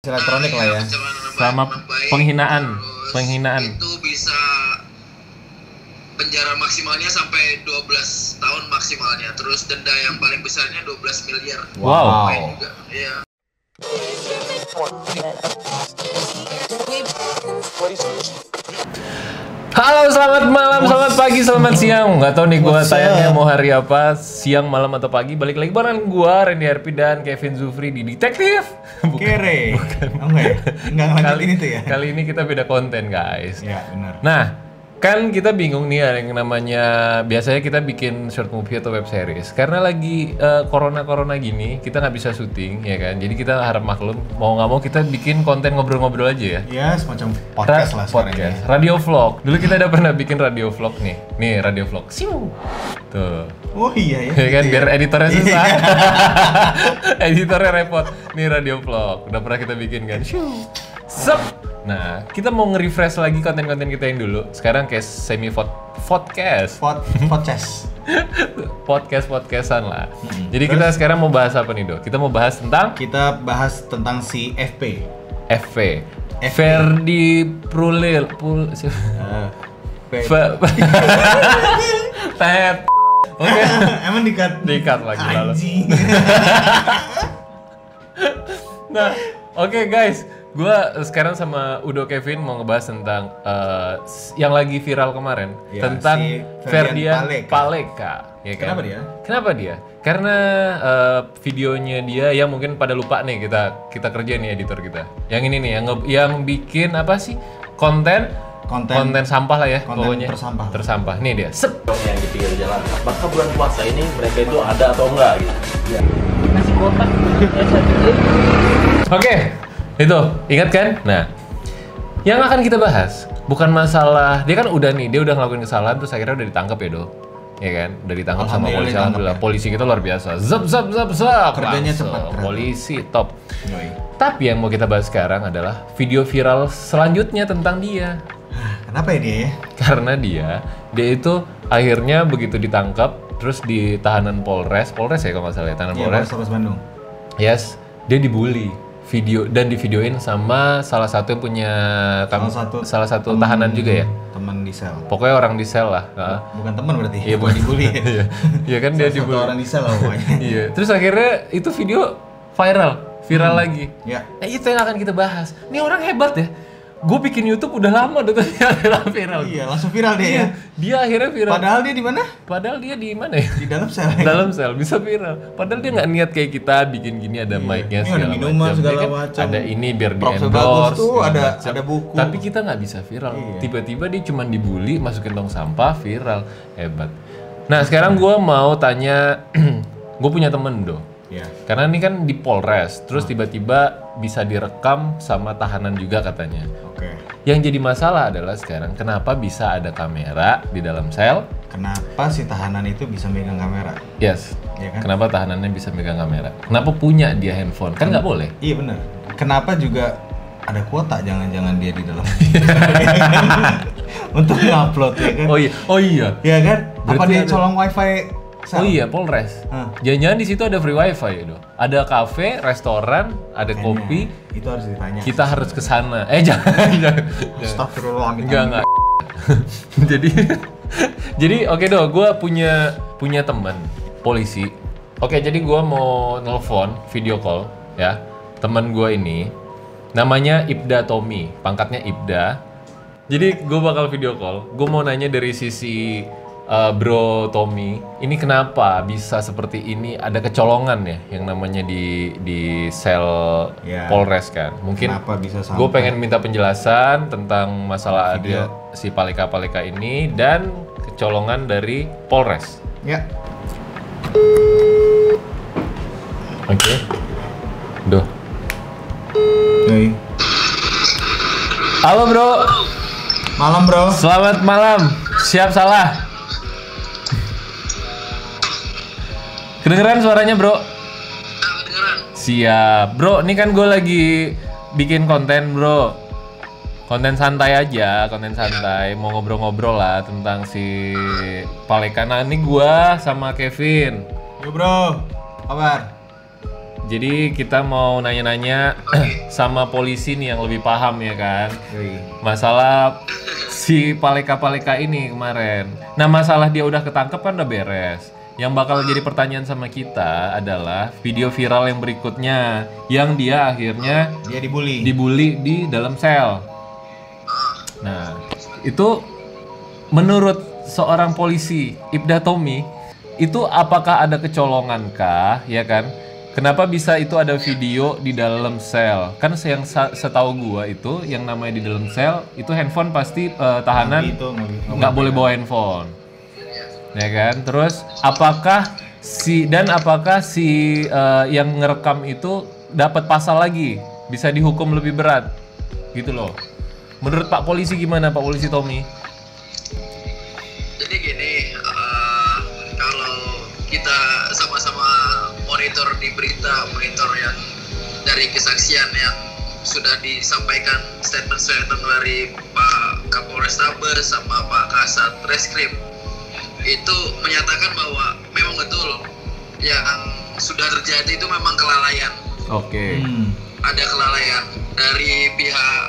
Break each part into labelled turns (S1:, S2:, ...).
S1: elektronik lah ya.
S2: Sama penghinaan.
S3: Itu bisa penjara maksimalnya sampai 12 tahun maksimalnya. Terus denda yang paling besarnya 12 miliar.
S2: Wow.
S3: Juga. Iya.
S2: Halo, selamat malam, selamat pagi, selamat siang. Nggak tahu nih gue tayangnya mau hari apa, siang, malam, atau pagi. Balik lagi bareng gue, Randy Harpy dan Kevin Zufri di Detektif.
S1: Kere. Enggak ngelanjutin itu ya.
S2: Kali ini kita beda konten, guys.
S1: Ya, benar.
S2: Nah, kan kita bingung nih yang namanya, biasanya kita bikin short movie atau web series. Karena lagi corona gini, kita nggak bisa syuting, ya kan. Jadi kita harap maklum, mau nggak mau kita bikin konten ngobrol-ngobrol aja ya.
S1: Ya, semacam podcast lah sekarang
S2: podcast.
S1: ini.
S2: Radio vlog. Dulu kita udah pernah bikin radio vlog nih. Nih, radio vlog. Siu. Tuh.
S1: Oh iya ya.
S2: Ya kan,
S1: gitu
S2: biar
S1: ya.
S2: editornya susah.
S1: Iya.
S2: Editornya repot. Nih radio vlog. Udah pernah kita bikin kan. Siu. Sep. Nah, kita mau nge-refresh lagi konten-konten kita yang dulu. Sekarang kayak podcast. Podcast-podcastan lah. Jadi
S1: Terus?
S2: kita sekarang mau bahas apa nih, Dok? Kita mau bahas tentang
S1: Kita bahas tentang si FP.
S2: FV. Ferdi Prulil. Tet. Oke.
S1: Emang
S2: Dikat lagi lalu.
S1: Anjing.
S2: Nah, oke guys, gue sekarang sama Udo Kevin mau ngebahas tentang yang lagi viral kemarin,
S1: Ya,
S2: tentang
S1: si
S2: Ferdian
S1: Ferdian
S2: Paleka. Ya kan?
S1: Kenapa dia?
S2: Kenapa dia? Karena videonya dia yang mungkin pada lupa nih, kita kerja nih editor kita. Yang ini nih yang bikin apa sih? Konten sampah lah ya,
S1: Konten
S2: pokoknya
S1: tersampah.
S2: Nih dia. Sep.
S4: Yang di pinggir jalan. Apakah bulan puasa ini mereka itu ada atau enggak gitu? Ya. Nasi kotak.
S2: Oke, itu ingat kan? Nah, yang akan kita bahas bukan masalah dia kan udah ngelakuin kesalahan terus akhirnya udah ditangkap ya, Do. Ya kan? Udah ditangkap sama polisi. Alhamdulillah, polisi kita luar biasa. Zap.
S1: Kerjanya
S2: langsung.
S1: cepat.
S2: Polisi top.
S1: Yoi.
S2: Tapi yang mau kita bahas sekarang adalah video viral selanjutnya tentang dia.
S1: Kenapa ya dia ya?
S2: Karena dia itu akhirnya begitu ditangkap terus di tahanan Polres ya kalau nggak salah ya, tahanan
S1: Iya,
S2: Polres.
S1: Polres Bandung.
S2: Yes, dia dibully divideoin sama salah satu yang punya salah satu tahanan juga ya.
S1: Teman di sel.
S2: Pokoknya orang di sel lah.
S1: Bukan teman berarti.
S2: Iya,
S1: bukan dibully.
S2: Iya. Iya kan dia
S1: Salah satu
S2: dibully.
S1: orang di sel lah pokoknya.
S2: Iya. Terus akhirnya itu video viral lagi.
S1: Ya.
S2: Nah, itu yang akan kita bahas. Ini orang hebat ya. Gue bikin YouTube udah lama udah viral.
S1: Iya, langsung viral dia ya.
S2: Dia akhirnya viral.
S1: Padahal dia di mana?
S2: Padahal dia di mana ya?
S1: Di dalam sel.
S2: Dalam sel bisa viral. Padahal dia nggak niat kayak kita bikin gini ada mic-nya
S1: Ini ada minuman segala macam.
S2: Ada ini biar di
S1: Props bagus
S2: endorse.
S1: tuh, ada buku.
S2: Tapi kita nggak bisa viral.
S1: Iya.
S2: Tiba-tiba dia cuma dibully, masukin tong sampah, viral. Hebat. Nah sekarang gue mau tanya, gue punya temen Do.
S1: Ya.
S2: Karena ini kan di Polres, terus tiba-tiba bisa direkam sama tahanan juga katanya.
S1: Oke.
S2: Yang jadi masalah adalah sekarang kenapa bisa ada kamera di dalam sel?
S1: Kenapa si tahanan itu bisa megang kamera?
S2: Yes.
S1: Iya kan?
S2: Kenapa tahanannya bisa megang kamera? Kenapa punya dia handphone? Kan nggak boleh.
S1: Iya benar. Kenapa juga ada kuota jangan-jangan dia di dalam untuk ngupload ya kan?
S2: Oh iya.
S1: Iya kan? Apa
S2: Berarti
S1: dia
S2: ada-
S1: colong wifi?
S2: Oh iya, Polres.
S1: Hah.
S2: Jangan-jangan di situ ada free wifi ya, Do. Ada kafe, restoran, ada
S1: Kayaknya
S2: kopi.
S1: Itu harus ditanya.
S2: Kita harus ke sana. jangan.
S1: Astagfirullah.
S2: Enggak. Jadi oke Do, gue punya teman polisi. Oke, jadi gue mau nelfon video call ya. Teman gue ini namanya Ibda Tommy, pangkatnya Ibda. Jadi gue bakal video call. Gue mau nanya dari sisi Bro Tommy, ini kenapa bisa seperti ini? Ada kecolongan ya, yang namanya di sel
S1: Ya.
S2: Polres kan? Mungkin
S1: Kenapa bisa sampai?
S2: gue pengen minta penjelasan tentang masalah
S1: Video.
S2: ada si Paleka ini dan kecolongan dari Polres.
S1: Ya.
S2: Oke. Duh.
S1: Yoi.
S2: Halo bro,
S1: Malam bro.
S2: selamat malam. Siap salah. Kedengeran suaranya bro?
S3: Kedengeran.
S2: Siap. Bro, ini kan gue lagi bikin konten bro. Konten santai aja, konten santai. Mau ngobrol-ngobrol lah tentang si Paleka. Nah ini gue sama Kevin.
S1: Yo bro. Kabar?
S2: Jadi kita mau nanya-nanya sama polisi nih yang lebih paham ya kan. Masalah si Paleka-Paleka ini kemarin. Nah masalah dia udah ketangkep kan udah beres. Yang bakal jadi pertanyaan sama kita adalah video viral yang berikutnya. Yang dia akhirnya
S1: Dia dibully.
S2: dibully di dalam sel. Nah itu menurut seorang polisi Ibda Tommy itu apakah ada kecolongan kah ya kan? Kenapa bisa itu ada video di dalam sel? Kan yang setahu gua itu yang namanya di dalam sel itu handphone pasti tahanan nggak boleh bawa handphone, ya kan? Terus apakah si yang ngerekam itu dapat pasal lagi, bisa dihukum lebih berat, gitu loh? Menurut Pak Polisi gimana Pak Polisi Tommy?
S3: Jadi gini, kalau kita sama-sama monitor di berita, monitor yang dari kesaksian yang sudah disampaikan statement-statement dari Pak Kapolrestabes sama Pak Kasat Reskrim itu menyatakan bahwa memang betul yang sudah terjadi itu memang kelalaian.
S2: Oke.
S3: Ada kelalaian dari pihak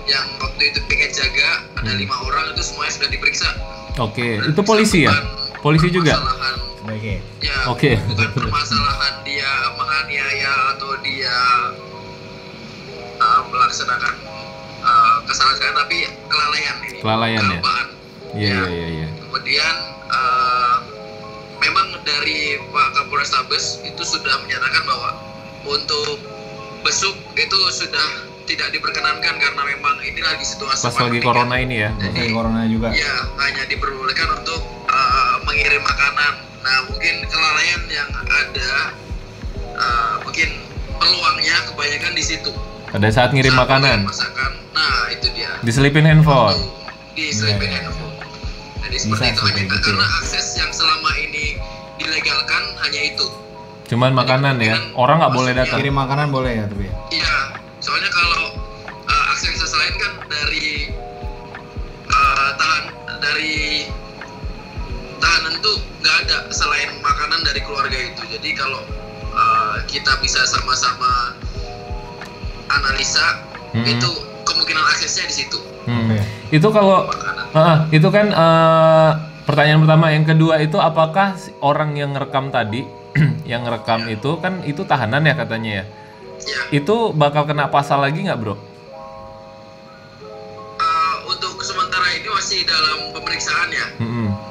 S3: yang waktu itu piket jaga, ada 5 orang itu semuanya sudah diperiksa.
S2: Oke, itu polisi ya? Polisi juga?
S1: Oke.
S3: Ya,
S2: Oke.
S3: bukan permasalahan dia menganiaya atau dia melaksanakan kesalahan, tapi kelalaian ini.
S2: Kelalaian ya?
S3: Kelupaan.
S2: Iya.
S3: Kemudian memang dari Pak Kapolrestabes itu sudah menyatakan bahwa untuk besuk itu sudah tidak diperkenankan karena memang ini lagi situasi
S2: Pas lagi corona ini ya?
S3: Jadi,
S1: Corona juga.
S3: ya hanya diperbolehkan untuk mengirim makanan. Nah mungkin kelalaian yang ada mungkin peluangnya kebanyakan di situ.
S2: Pada saat ngirim
S3: Saat
S2: makanan?
S3: masakan, nah itu dia.
S2: Diselipin handphone?
S3: Diselipin handphone. Jadi seperti itu hanya karena akses yang selama ini dilegalkan hanya itu.
S2: Cuman makanan ya? Orang nggak boleh datang?
S1: Kirim makanan boleh ya tapi ya.
S3: Iya, soalnya kalau akses lain kan dari tahanan tuh nggak ada selain makanan dari keluarga itu. Jadi kalau kita bisa sama-sama analisa itu kemungkinan aksesnya di situ.
S2: Itu kalau itu kan pertanyaan pertama. Yang kedua itu apakah orang yang ngerekam tadi yang ngerekam itu kan itu tahanan ya katanya ya?
S3: Ya.
S2: Itu bakal kena pasal lagi nggak bro?
S3: Untuk sementara ini masih dalam pemeriksaan ya.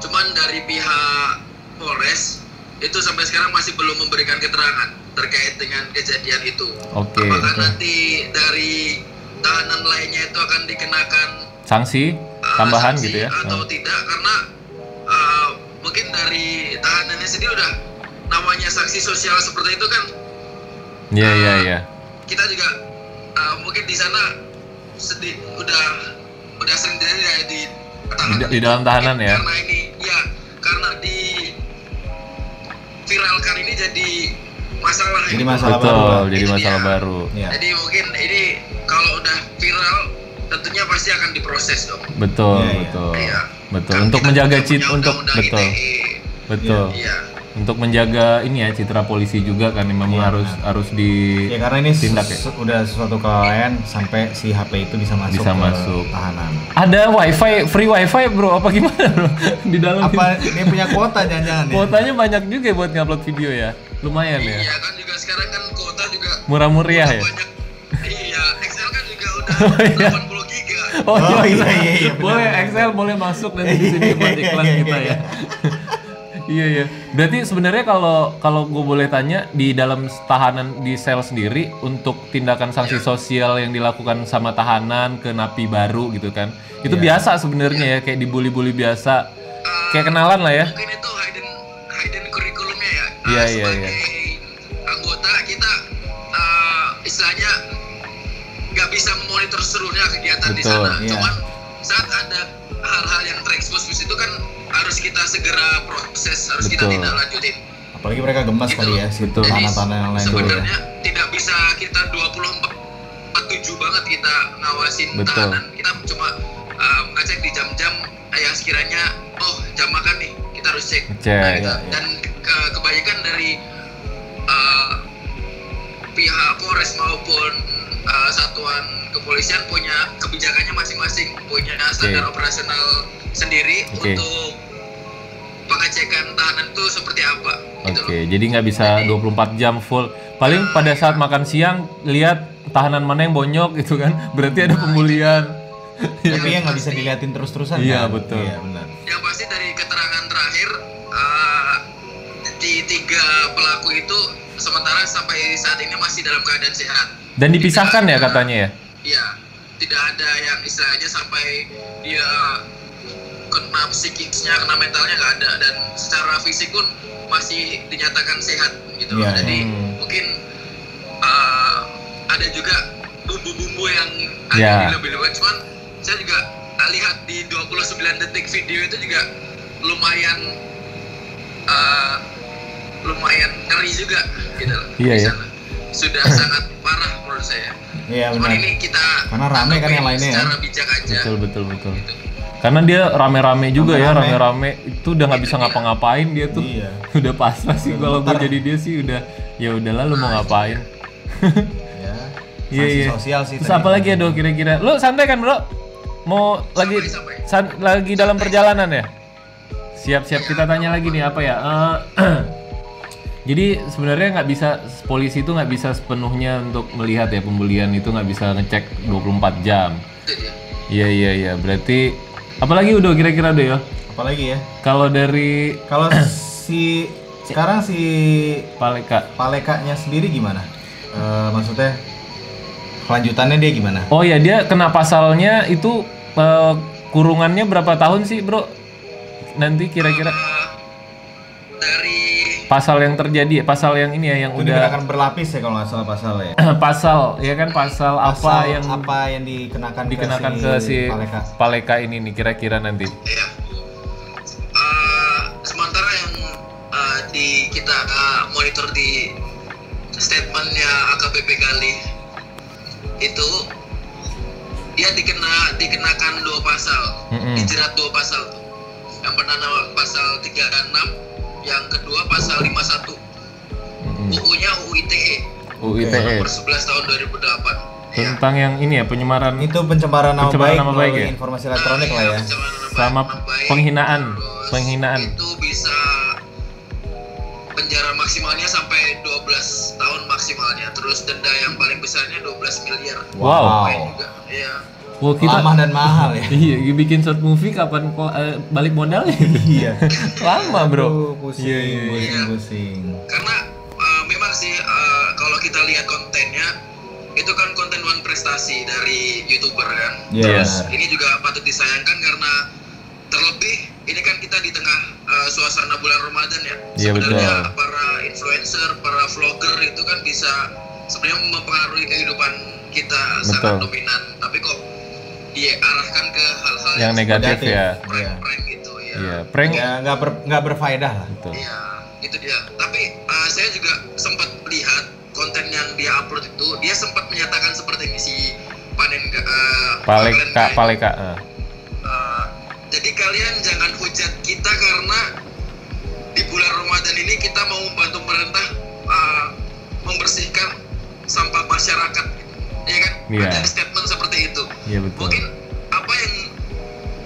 S3: Cuman dari pihak Polres itu sampai sekarang masih belum memberikan keterangan terkait dengan kejadian itu. Apakah nanti dari tahanan lainnya itu akan dikenakan
S2: sanksi tambahan
S3: sanksi
S2: gitu ya?
S3: Atau tidak, karena mungkin dari tahanannya sendiri udah namanya sanksi sosial seperti itu kan.
S2: Iya.
S3: Kita juga mungkin di sana udah sering terjadi
S2: di dalam tahanan ya.
S3: Karena ini ya karena di viralkan ini jadi masalah.
S1: Jadi masalah
S2: Betul,
S1: baru.
S2: jadi masalah baru.
S1: Ya.
S3: Jadi mungkin ini kalau udah viral tentunya pasti akan diproses dong.
S2: Betul.
S3: Iya.
S2: Betul.
S3: Kan
S2: Untuk
S3: kita
S2: menjaga
S3: juga punya
S2: untuk
S3: undang-undang
S2: betul.
S3: ITE.
S2: Betul.
S3: Iya.
S2: Untuk menjaga ini ya citra polisi juga kan memang harus di
S1: Ya karena ini
S2: tindak ya.
S1: udah sesuatu kelalaian sampai si HP itu bisa masuk
S2: Bisa
S1: ke
S2: masuk.
S1: tahanan.
S2: Ada free wifi bro apa gimana bro di dalam
S1: Apa dia punya kuota jangan-jangan ya?
S2: kuotanya banyak juga buat ngupload video ya, lumayan ya,
S3: Iya kan juga sekarang kan kuota juga
S2: murah-murah ya.
S3: banyak. Iya, Excel kan juga udah
S2: iya.
S3: 80 giga.
S2: Oh,
S1: iya, benar.
S2: boleh Excel boleh masuk nanti di sini buat iklan kita ya. Iya. Berarti sebenarnya kalau gue boleh tanya di dalam tahanan di sel sendiri untuk tindakan sanksi sosial yang dilakukan sama tahanan ke napi baru gitu kan, itu biasa sebenarnya ya, kayak dibully-bully biasa, kayak kenalan lah ya.
S3: Mungkin itu hidden kurikulumnya ya.
S2: Iya.
S3: Sebagai anggota kita istilahnya nggak bisa memonitor seluruhnya kegiatan di
S2: Betul,
S3: sana.
S1: iya.
S3: Cuman saat ada hal-hal yang terekspos di situ kan harus kita segera proses, harus kita
S2: Betul.
S3: tindak lanjutin.
S1: Apalagi mereka gemas kali ya, situ
S2: Betul.
S1: tanah-tanah yang lain dulu ya.
S3: Sebenarnya tidak bisa kita 24/7 banget kita ngawasin
S2: Betul.
S3: tahanan. Kita cuma ngecek di jam-jam yang sekiranya jam makan nih, kita harus cek.
S2: Cek,
S3: Nah,
S1: ya.
S3: dan kebanyakan dari pihak Polres maupun satuan kepolisian punya kebijakannya masing-masing, punya standar operasional sendiri untuk pengecekan tahanan itu seperti apa. Gitu
S2: Oke, jadi nggak bisa 24 jam full. Paling pada saat makan siang lihat tahanan mana yang bonyok gitu kan, berarti ada pemulihan.
S1: Tapi ya nggak bisa diliatin terus-terusan.
S2: Iya,
S1: kan?
S2: betul.
S1: Iya benar.
S3: Yang pasti dari keterangan terakhir di 3 pelaku itu sementara sampai saat ini masih dalam keadaan sehat.
S2: Dan dipisahkan ya katanya ya?
S3: Iya, tidak ada yang istilahnya sampai dia kena psikisnya, kena mentalnya nggak ada, dan secara fisik pun masih dinyatakan sehat gitu.
S1: Iya,
S3: Jadi mungkin ada juga bumbu-bumbu yang
S2: Iya.
S3: ada lebih-lebih. Cuman saya juga lihat di 29 detik video itu juga lumayan ngeri juga gitu loh.
S2: Iya,
S3: di
S2: ya.
S3: sana. Sudah sangat parah menurut saya.
S1: Iya
S3: Cuman
S1: benar.
S3: ini kita
S1: Karena rame kan yang lainnya ya.
S3: secara bijak aja.
S2: Betul. Karena dia rame-rame juga ya,
S1: Rame-rame.
S2: rame-rame itu udah nggak bisa ngapa-ngapain dia tuh.
S1: Iya.
S2: Udah pasrah sih kalau gue
S1: Bentar.
S2: jadi dia sih udah ya udahlah lu mau ngapain.
S1: Ya.
S2: Iya,
S1: Sanksi
S2: iya.
S1: sosial sih.
S2: Terus
S1: tadi.
S2: apa lagi ya Do kira-kira? Lu santai kan Bro? Mau lagi
S3: Santai.
S2: lagi dalam perjalanan ya? Siap-siap kita tanya lagi nih apa ya? Jadi sebenarnya nggak bisa, polisi itu nggak bisa sepenuhnya untuk melihat ya pembulian itu, nggak bisa ngecek 24 jam.
S3: Itu dia.
S2: Iya. Berarti apalagi udah kira-kira deh ya?
S1: Apalagi ya?
S2: Kalau dari
S1: Kalau sekarang si
S2: Paleka.
S1: Palekanya sendiri gimana? Maksudnya kelanjutannya dia gimana?
S2: Oh ya, dia kena pasalnya itu kurungannya berapa tahun sih, Bro? Nanti kira-kira
S3: Dari
S2: pasal yang terjadi, pasal yang ini ya yang
S1: Itu
S2: udah
S1: dikenakan berlapis ya kalau nggak salah pasalnya.
S2: pasal ya kan pasal apa yang
S1: dikenakan
S2: ke si
S1: Paleka?
S2: Paleka ini nih kira-kira nanti.
S3: ya sementara yang kita monitor di statementnya AKBP Galih itu dia dikenakan 2 pasal, dijerat 2 pasal tuh. Yang pertama pasal 36, yang kedua pasal 51. UU-nya UU ITE.
S2: UU ITE.
S3: Nomor 11 tahun 2008. Ya.
S2: Tentang yang ini ya penyemaran
S1: Itu pencemaran nama
S2: Pencemaran
S1: baik
S2: nama baik
S1: melalui
S2: ya?
S1: informasi elektronik lah ya.
S2: sama penghinaan.
S3: Itu bisa penjara maksimalnya sampai 12 tahun maksimalnya. Terus denda yang paling besarnya 12 miliar.
S2: Wow.
S3: Main juga. Iya.
S2: Wah, kita
S1: Lama dan mahal ya.
S2: iya bikin short movie kapan balik modalnya?
S1: Iya.
S2: Lama, Bro.
S1: Aduh, pusing,
S2: Iya.
S1: pusing.
S3: Karena memang sih kalau kita lihat kontennya itu kan konten one prestasi dari YouTuber kan.
S1: Iya.
S2: Yes.
S1: benar.
S3: Ini juga patut disayangkan karena terlebih ini kan kita di tengah suasana bulan Ramadan ya.
S2: Iya,
S3: Sebenarnya
S2: betul.
S3: para influencer, para vlogger itu kan bisa sebenarnya mempengaruhi kehidupan kita sangat dominan. Tapi kok diarahkan ke hal-hal
S2: Yang negatif
S1: negatif.
S2: ya.
S3: prank-prank gitu ya.
S2: Iya, prank.
S1: Ya nggak berfaedah lah.
S2: Betul.
S3: Iya, itu dia. Tapi saya juga sempat lihat konten yang dia upload itu, dia sempat menyatakan seperti ini si
S2: Paleka.
S3: Jadi kalian jangan hujat kita karena di bulan Ramadan ini kita mau membantu pemerintah membersihkan sampah masyarakat, ya kan?
S2: Iya.
S3: Ada statement seperti itu.
S2: Iya, betul.
S3: Mungkin apa yang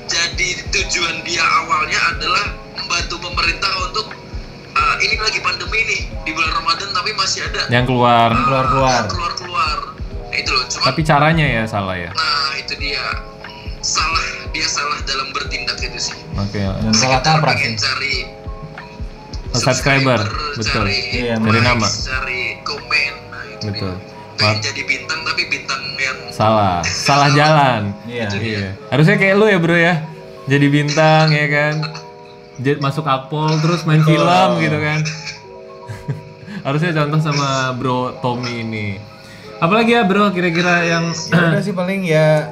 S3: jadi tujuan dia awalnya adalah membantu pemerintah untuk ini lagi pandemi nih di bulan Ramadan tapi masih ada
S2: Yang keluar.
S1: Keluar-keluar.
S3: yang keluar. Nah, itu loh. Cuma
S2: Tapi caranya ya salah ya.
S3: nah itu dia dia salah dalam bertindak itu sih.
S2: Oke.
S1: Dan salah
S3: Sekitar
S1: kaprah
S3: pengen
S1: sih.
S3: cari
S2: Subscriber, betul.
S3: cari
S1: Iya,
S2: cari nama.
S3: cari komen, nah itu
S2: Betul.
S3: dia. Pengen jadi bintang tapi bintang yang
S2: Salah jalan.
S1: Iya.
S2: Iya. Harusnya kayak lu ya, Bro ya. Jadi bintang ya kan. Masuk akpol terus main film gitu kan. Harusnya contoh sama Bro Tommy ini. Apalagi ya, Bro, kira-kira yang
S1: Ya udah sih paling ya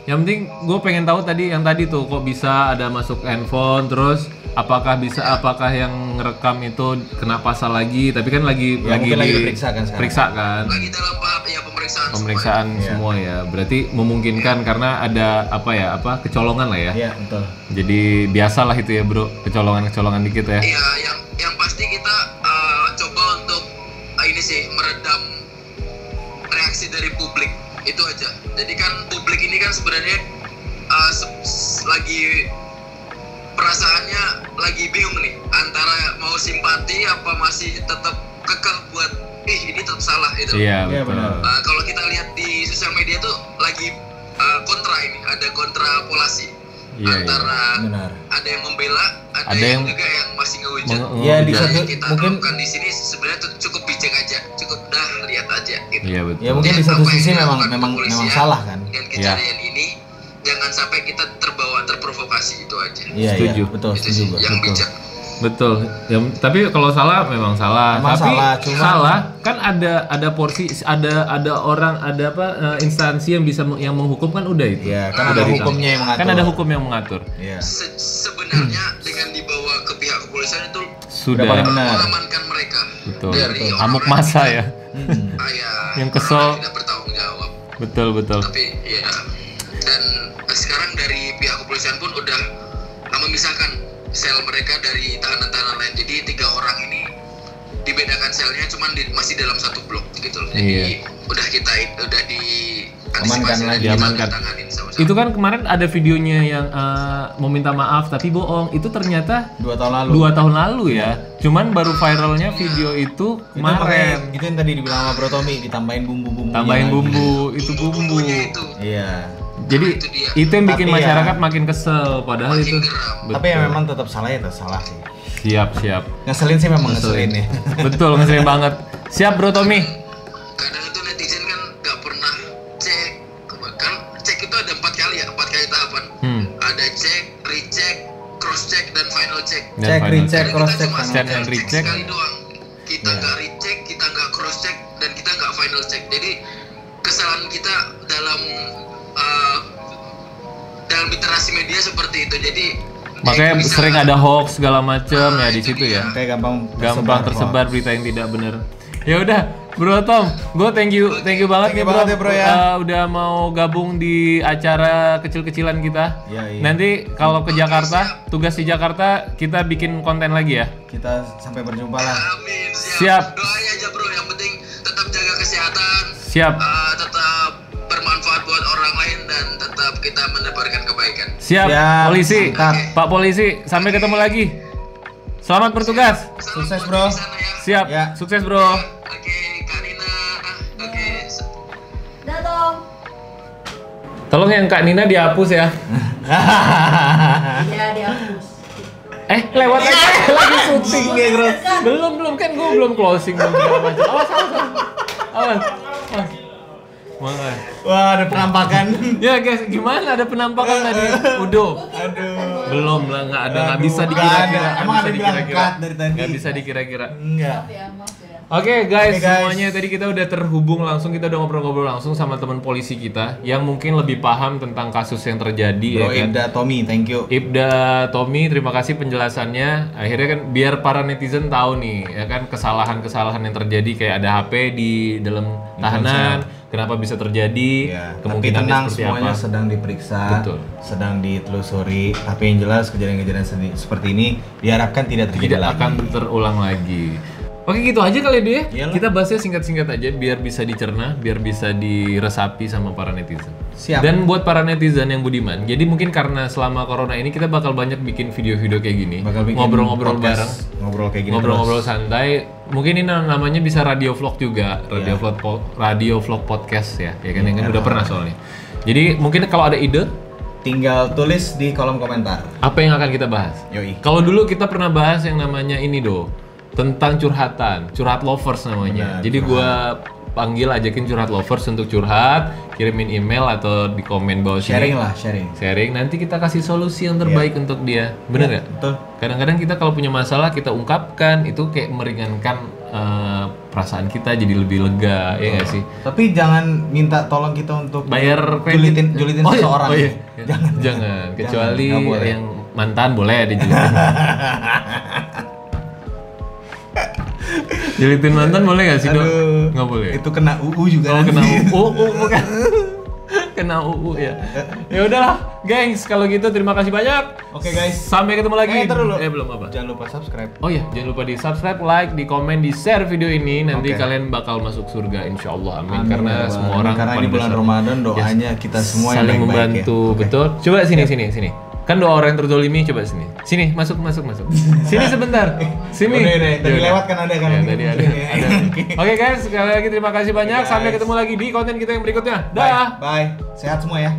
S2: yang penting gue pengen tahu tadi yang tadi tuh kok bisa ada masuk handphone terus apakah yang ngerekam itu kena pasal lagi tapi kan lagi
S1: Ya, mungkin lagi diperiksa kan sekarang.
S2: periksa kan
S3: lagi dalam tahap ya
S2: pemeriksaan semua ya berarti memungkinkan karena ada kecolongan lah ya.
S1: Iya, betul.
S2: Jadi biasalah itu ya, Bro, kecolongan dikit ya.
S3: Iya, yang pasti kita coba untuk ini sih meredam reaksi dari publik itu aja. Jadi kan publik ini kan sebenarnya lagi perasaannya lagi bingung nih antara mau simpati apa masih tetap kekeh buat ini tetap salah itu.
S2: Iya,
S1: Iya,
S2: betul.
S1: benar.
S3: Kalau kita lihat di sosial media tuh lagi kontra ini, ada kontrapolasi antara
S1: Benar.
S3: ada yang membela, ada
S2: Ada
S3: yang
S2: yang
S3: juga yang masih ngehujat.
S1: Iya, di
S2: Jadi,
S1: satu
S3: Yang kita
S1: mungkin
S3: lakukan di sini sebenarnya tuh cukup bijak aja, cukup lihat aja gitu.
S2: Iya, betul.
S1: ya mungkin di
S3: Jadi
S1: satu
S3: apa yang
S1: sisi
S3: dilakukan
S1: memang
S3: kepolisian
S1: salah kan.
S3: dengan kejadian ini jangan sampai kita terprovokasi itu aja.
S1: Iya,
S2: Setuju.
S1: iya, betul,
S3: Itu
S1: setuju
S3: sih
S1: gua.
S3: yang
S1: Betul.
S3: bijak.
S2: Betul. Ya, tapi kalau salah memang salah.
S1: Memang
S2: tapi
S1: salah, cuma-
S2: salah kan ada porsi ada orang ada instansi yang bisa yang menghukum kan udah itu.
S1: Iya, kan
S2: Udah
S1: ada
S2: ditanggung.
S1: hukumnya yang mengatur.
S2: Kan ada hukum yang mengatur.
S1: Iya.
S3: Sebenarnya dengan dibawa ke pihak kepolisian itu
S2: Sudah.
S1: paling benar.
S3: mengamankan mereka
S2: Betul.
S3: dari
S2: Betul.
S3: orang
S2: Amuk masa ya. Yang kesel.
S3: orang tidak bertanggung jawab.
S2: Betul, betul.
S3: Tapi ya, dan sekarang dari pihak kepolisian pun udah memisahkan sel mereka dari tahanan-tahanan lain. Jadi 3 orang ini dibedakan selnya, cuman masih dalam satu blok gitu loh. Jadi udah di
S1: Amankan lagi,
S2: amankan.
S3: tanganin sama-sama.
S2: Itu kan kemarin ada videonya yang mau minta maaf tapi bohong. Itu ternyata
S1: 2 tahun lalu.
S2: 2 tahun lalu ya. Cuman baru viralnya video itu kemarin.
S1: Itu yang tadi dibilang sama Bro Tommy, ditambahin bumbu-bumbu.
S2: Tambahin bumbu, itu bumbu.
S3: Bumbunya itu
S1: Iya.
S2: Jadi
S3: itu dia.
S2: itu yang bikin
S1: Tapi ya-
S2: masyarakat makin kesel padahal
S3: makin
S2: itu.
S3: geram.
S1: Tapi ya memang tetap salah ya, tetap salah sih.
S2: Siap.
S1: Ngeselin sih memang ngeselin ya.
S2: Betul, ngeselin banget. Siap Bro Tommy.
S3: Kadang itu netizen kan nggak pernah cek, kan cek itu ada 4 kali ya, 4 kali tahapan. Ada cek, recheck, cross check, dan final check.
S2: Dan
S1: Cek,
S2: final
S1: recheck,
S3: Kadang
S1: cross
S3: kita
S1: check,
S3: cuma
S1: final
S2: check
S3: sekali
S2: and
S3: cek
S2: recheck.
S3: sekali doang. Kita
S1: Iya.
S3: nggak recheck, kita nggak cross check, dan kita nggak final check. Jadi kesalahan kita dalam literasi media seperti itu. Jadi
S2: Makanya
S3: bisa-
S2: sering ada hoax segala macem ya di
S3: itu
S2: situ
S3: dia.
S2: ya.
S1: Kayak
S2: Gampang tersebar berita yang tidak benar. Ya udah, Bro Tom, gue thank you banget
S1: Thank you
S2: nih bro,
S1: banget ya, bro, ya.
S2: Udah mau gabung di acara kecil-kecilan kita.
S1: Iya, iya.
S2: Nanti kalau ke Jakarta, tugas di Jakarta kita bikin konten lagi ya.
S1: Kita sampai berjumpa lah.
S3: Amin.
S2: Siap.
S3: Doanya aja bro, yang penting tetap jaga kesehatan,
S2: Siap,
S3: tetap bermanfaat buat orang lain, dan tetap kita menebarkan kebaikan.
S2: siap,
S1: Siap,
S2: polisi,
S1: mantap.
S2: Pak Polisi, sampai ketemu lagi. Selamat bertugas.
S3: Salam
S1: Sukses,
S3: buat
S1: bro.
S3: di sana ya.
S2: Siap,
S1: Ya.
S2: sukses bro.
S3: Oke, Kak Nina. Oke.
S5: Datang.
S2: Tolong yang Kak Nina dihapus ya.
S5: Iya, dihapus.
S2: Lewat lagi syuting
S1: ya, Bro.
S2: Belum kan gue belum closing belum segala macam. Awas. Mana?
S1: Wah, ada penampakan.
S2: Ya guys, gimana ada penampakan tadi? Udo.
S1: Aduh.
S2: Belum lah, nggak bisa
S1: Aduh,
S2: dikira-kira.
S1: nggak ada. Emang ada bilang cut dari tadi?
S2: Nggak bisa dikira-kira.
S1: Enggak.
S5: Maaf ya, maaf ya.
S2: Oke guys,
S1: Oke, guys.
S2: semuanya tadi kita udah terhubung langsung, kita udah ngobrol-ngobrol langsung sama teman polisi kita yang mungkin lebih paham tentang kasus yang terjadi.
S1: Bro
S2: ya kan?
S1: Ibda Tommy, thank you.
S2: Ibda Tommy, terima kasih penjelasannya. Akhirnya kan biar para netizen tahu nih, ya kan kesalahan-kesalahan yang terjadi kayak ada HP di dalam tahanan, kenapa bisa terjadi,
S1: Ya, tapi
S2: kemungkinannya
S1: tenang,
S2: seperti
S1: semuanya
S2: apa.
S1: sedang diperiksa,
S2: Betul.
S1: sedang ditelusuri. Tapi yang jelas kejadian-kejadian seperti ini diharapkan tidak terjadi
S2: Tidak
S1: lagi.
S2: akan terulang lagi. Oke gitu aja kali dia.
S1: Iyalah.
S2: Kita bahasnya singkat-singkat aja biar bisa dicerna, biar bisa diresapi sama para netizen.
S1: Siap.
S2: Dan buat para netizen yang budiman, jadi mungkin karena selama corona ini kita bakal banyak bikin video-video kayak gini,
S1: Bakal bikin
S2: ngobrol-ngobrol bareng,
S1: podcast, ngobrol kayak gini
S2: ngobrol-ngobrol
S1: terus.
S2: santai. Mungkin ini namanya bisa radio vlog juga, radio vlog podcast ya, ya kan? Yang kan udah pernah soalnya. Jadi mungkin kalau ada ide,
S1: Tinggal tulis di kolom komentar.
S2: apa yang akan kita bahas?
S1: Yoi.
S2: Kalau dulu kita pernah bahas yang namanya ini tentang curhatan, curhat lovers namanya.
S1: Benar,
S2: Jadi gua panggil ajakin curhat lovers untuk curhat, kirimin email atau di komen bawah
S1: Sharing
S2: sini.
S1: lah, sharing.
S2: Sharing, nanti kita kasih solusi yang terbaik untuk dia. Bener nggak?
S1: Betul.
S2: Kadang-kadang kita kalau punya masalah kita ungkapkan, itu kayak meringankan perasaan kita jadi lebih lega, ya nggak sih?
S1: Tapi jangan minta tolong kita untuk
S2: Bayar kredit.
S1: julitin
S2: Oh iya,
S1: seseorang.
S2: oh iya.
S1: Jangan.
S2: Jangan, kecuali
S1: nggak boleh.
S2: yang mantan boleh dijulitin. Julitin mantan boleh nggak sih, Dok?
S1: Aduh.
S2: Nggak boleh.
S1: Itu kena UU juga.
S2: Kalau kena
S1: nanti.
S2: bukan. Kena UU ya. Ya udahlah, gengs. Kalau gitu terima kasih banyak.
S1: Oke guys.
S2: Sampai ketemu lagi.
S1: Ntar dulu.
S2: Belum apa?
S1: Jangan lupa subscribe.
S2: Oh iya, jangan lupa di subscribe, like, di komen, di share video ini. Nanti
S1: Oke.
S2: kalian bakal masuk surga, insya Allah. Amin.
S1: Amin,
S2: Karena
S1: ya
S2: semua
S1: Bang.
S2: orang
S1: Karena ini
S2: pada
S1: bulan
S2: dasarnya
S1: Ramadan, doanya kita semua yang
S2: saling
S1: baik-baik
S2: membantu,
S1: ya. Oke.
S2: betul. Coba sini. Kan doa orang yang terzolimi, coba sini. Sini, masuk. Sini sebentar. Sini.
S1: Udah, tadi
S2: Ya,
S1: lewat kan ada kan?
S2: Ya, tadi ada. Oke guys, sekali lagi terima kasih banyak.
S1: Guys.
S2: Sampai ketemu lagi di konten kita yang berikutnya.
S1: Bye.
S2: Dah.
S1: Bye. Sehat semua ya.